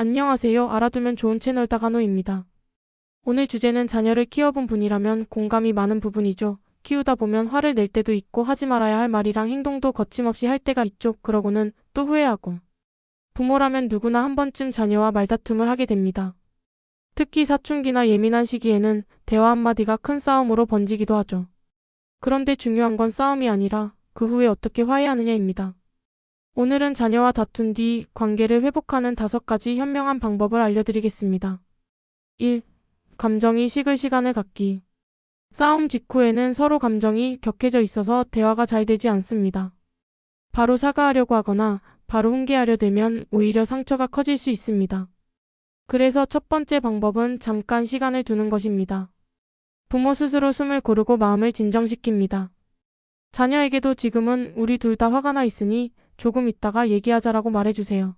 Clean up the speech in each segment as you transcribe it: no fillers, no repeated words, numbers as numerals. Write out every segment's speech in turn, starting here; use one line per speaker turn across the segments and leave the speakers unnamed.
안녕하세요. 알아두면 좋은 채널 다가노입니다. 오늘 주제는 자녀를 키워본 분이라면 공감이 많은 부분이죠. 키우다 보면 화를 낼 때도 있고 하지 말아야 할 말이랑 행동도 거침없이 할 때가 있죠. 그러고는 또 후회하고. 부모라면 누구나 한 번쯤 자녀와 말다툼을 하게 됩니다. 특히 사춘기나 예민한 시기에는 대화 한마디가 큰 싸움으로 번지기도 하죠. 그런데 중요한 건 싸움이 아니라 그 후에 어떻게 화해하느냐입니다. 오늘은 자녀와 다툰 뒤 관계를 회복하는 5가지 현명한 방법을 알려드리겠습니다. 1. 감정이 식을 시간을 갖기. 싸움 직후에는 서로 감정이 격해져 있어서 대화가 잘 되지 않습니다. 바로 사과하려고 하거나 바로 훈계하려 되면 오히려 상처가 커질 수 있습니다. 그래서 첫 번째 방법은 잠깐 시간을 두는 것입니다. 부모 스스로 숨을 고르고 마음을 진정시킵니다. 자녀에게도 지금은 우리 둘 다 화가 나 있으니 조금 있다가 얘기하자라고 말해주세요.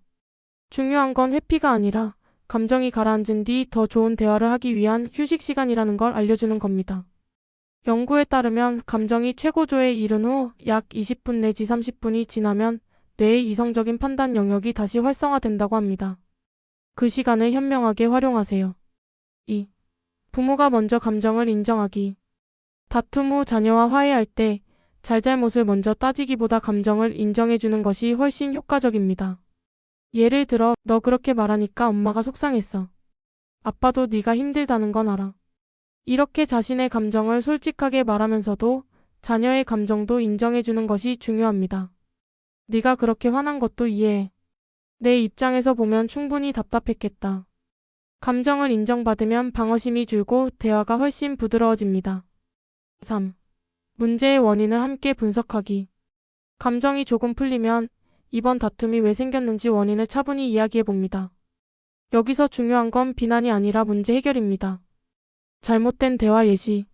중요한 건 회피가 아니라 감정이 가라앉은 뒤 더 좋은 대화를 하기 위한 휴식 시간이라는 걸 알려주는 겁니다. 연구에 따르면 감정이 최고조에 이른 후 약 20분 내지 30분이 지나면 뇌의 이성적인 판단 영역이 다시 활성화된다고 합니다. 그 시간을 현명하게 활용하세요. 2. 부모가 먼저 감정을 인정하기. 다툼 후 자녀와 화해할 때 잘잘못을 먼저 따지기보다 감정을 인정해주는 것이 훨씬 효과적입니다. 예를 들어, 너 그렇게 말하니까 엄마가 속상했어. 아빠도 네가 힘들다는 건 알아. 이렇게 자신의 감정을 솔직하게 말하면서도 자녀의 감정도 인정해주는 것이 중요합니다. 네가 그렇게 화난 것도 이해해. 내 입장에서 보면 충분히 답답했겠다. 감정을 인정받으면 방어심이 줄고 대화가 훨씬 부드러워집니다. 3. 문제의 원인을 함께 분석하기. 감정이 조금 풀리면 이번 다툼이 왜 생겼는지 원인을 차분히 이야기해 봅니다. 여기서 중요한 건 비난이 아니라 문제 해결입니다. 잘못된 대화 예시.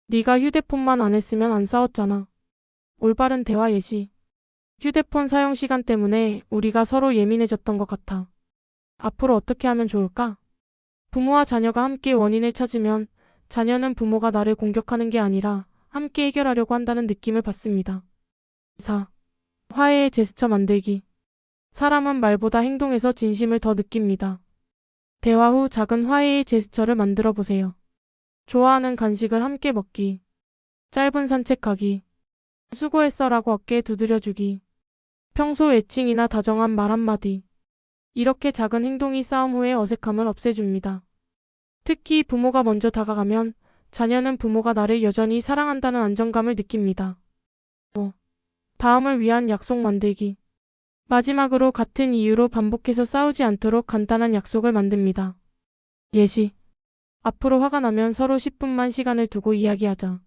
네가 휴대폰만 안 했으면 안 싸웠잖아. 올바른 대화 예시. 휴대폰 사용 시간 때문에 우리가 서로 예민해졌던 것 같아. 앞으로 어떻게 하면 좋을까? 부모와 자녀가 함께 원인을 찾으면 자녀는 부모가 나를 공격하는 게 아니라 함께 해결하려고 한다는 느낌을 받습니다. 4. 화해의 제스처 만들기. 사람은 말보다 행동에서 진심을 더 느낍니다. 대화 후 작은 화해의 제스처를 만들어 보세요. 좋아하는 간식을 함께 먹기. 짧은 산책하기. 수고했어라고 어깨에 두드려주기. 평소 애칭이나 다정한 말 한마디. 이렇게 작은 행동이 싸움 후의 어색함을 없애줍니다. 특히 부모가 먼저 다가가면 자녀는 부모가 나를 여전히 사랑한다는 안정감을 느낍니다. 5. 다음을 위한 약속 만들기. 마지막으로 같은 이유로 반복해서 싸우지 않도록 간단한 약속을 만듭니다. 예시. 앞으로 화가 나면 서로 10분만 시간을 두고 이야기하자.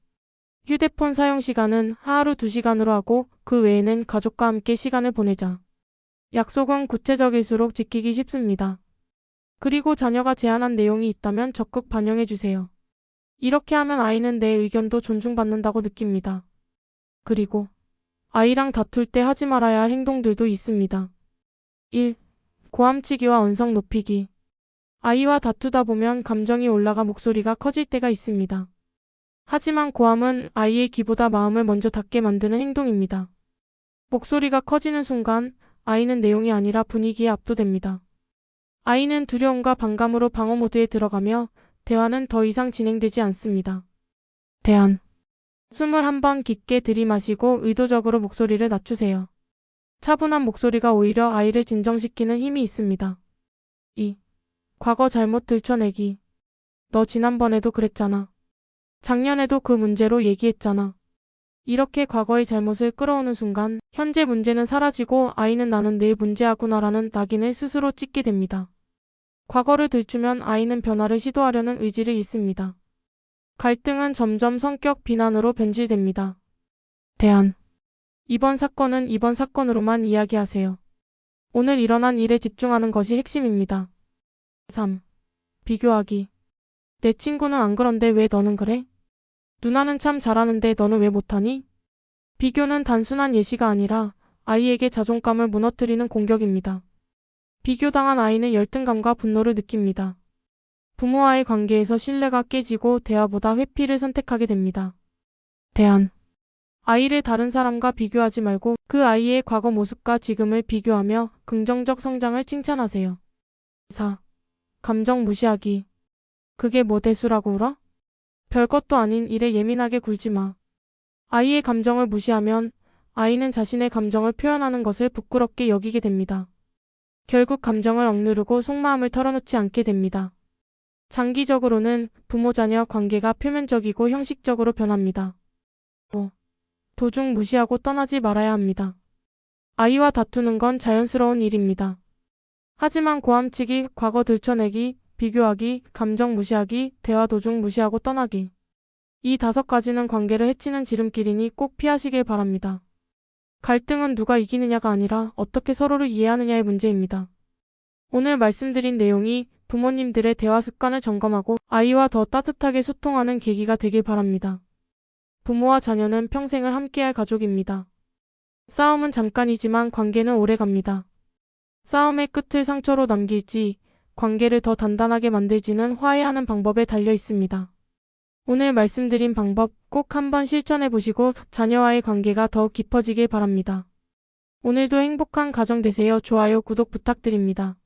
휴대폰 사용 시간은 하루 2시간으로 하고 그 외에는 가족과 함께 시간을 보내자. 약속은 구체적일수록 지키기 쉽습니다. 그리고 자녀가 제안한 내용이 있다면 적극 반영해 주세요. 이렇게 하면 아이는 내 의견도 존중받는다고 느낍니다. 그리고 아이랑 다툴 때 하지 말아야 할 행동들도 있습니다. 1. 고함치기와 언성 높이기. 아이와 다투다 보면 감정이 올라가 목소리가 커질 때가 있습니다. 하지만 고함은 아이의 귀보다 마음을 먼저 닫게 만드는 행동입니다. 목소리가 커지는 순간 아이는 내용이 아니라 분위기에 압도됩니다. 아이는 두려움과 반감으로 방어 모드에 들어가며 대화는 더 이상 진행되지 않습니다. 대안. 숨을 한번 깊게 들이마시고 의도적으로 목소리를 낮추세요. 차분한 목소리가 오히려 아이를 진정시키는 힘이 있습니다. 2. 과거 잘못 들춰내기. 너 지난번에도 그랬잖아. 작년에도 그 문제로 얘기했잖아. 이렇게 과거의 잘못을 끌어오는 순간 현재 문제는 사라지고 아이는 나는 늘 문제하구나라는 낙인을 스스로 찍게 됩니다. 과거를 들추면 아이는 변화를 시도하려는 의지를 잃습니다. 갈등은 점점 성격 비난으로 변질됩니다. 대안. 이번 사건은 이번 사건으로만 이야기하세요. 오늘 일어난 일에 집중하는 것이 핵심입니다. 3. 비교하기. 내 친구는 안 그런데 왜 너는 그래? 누나는 참 잘하는데 너는 왜 못하니? 비교는 단순한 예시가 아니라 아이에게 자존감을 무너뜨리는 공격입니다. 비교당한 아이는 열등감과 분노를 느낍니다. 부모와의 관계에서 신뢰가 깨지고 대화보다 회피를 선택하게 됩니다. 대안. 아이를 다른 사람과 비교하지 말고 그 아이의 과거 모습과 지금을 비교하며 긍정적 성장을 칭찬하세요. 4. 감정 무시하기. 그게 뭐 대수라고 울어? 별것도 아닌 일에 예민하게 굴지 마. 아이의 감정을 무시하면 아이는 자신의 감정을 표현하는 것을 부끄럽게 여기게 됩니다. 결국 감정을 억누르고 속마음을 털어놓지 않게 됩니다. 장기적으로는 부모-자녀 관계가 표면적이고 형식적으로 변합니다. 5. 도중 무시하고 떠나지 말아야 합니다. 아이와 다투는 건 자연스러운 일입니다. 하지만 고함치기, 과거 들춰내기, 비교하기, 감정 무시하기, 대화 도중 무시하고 떠나기. 이 5가지는 관계를 해치는 지름길이니 꼭 피하시길 바랍니다. 갈등은 누가 이기느냐가 아니라 어떻게 서로를 이해하느냐의 문제입니다. 오늘 말씀드린 내용이 부모님들의 대화 습관을 점검하고 아이와 더 따뜻하게 소통하는 계기가 되길 바랍니다. 부모와 자녀는 평생을 함께할 가족입니다. 싸움은 잠깐이지만 관계는 오래갑니다. 싸움의 끝을 상처로 남길지 관계를 더 단단하게 만들지는 화해하는 방법에 달려 있습니다. 오늘 말씀드린 방법 꼭 한번 실천해 보시고 자녀와의 관계가 더욱 깊어지길 바랍니다. 오늘도 행복한 가정 되세요. 좋아요, 구독 부탁드립니다.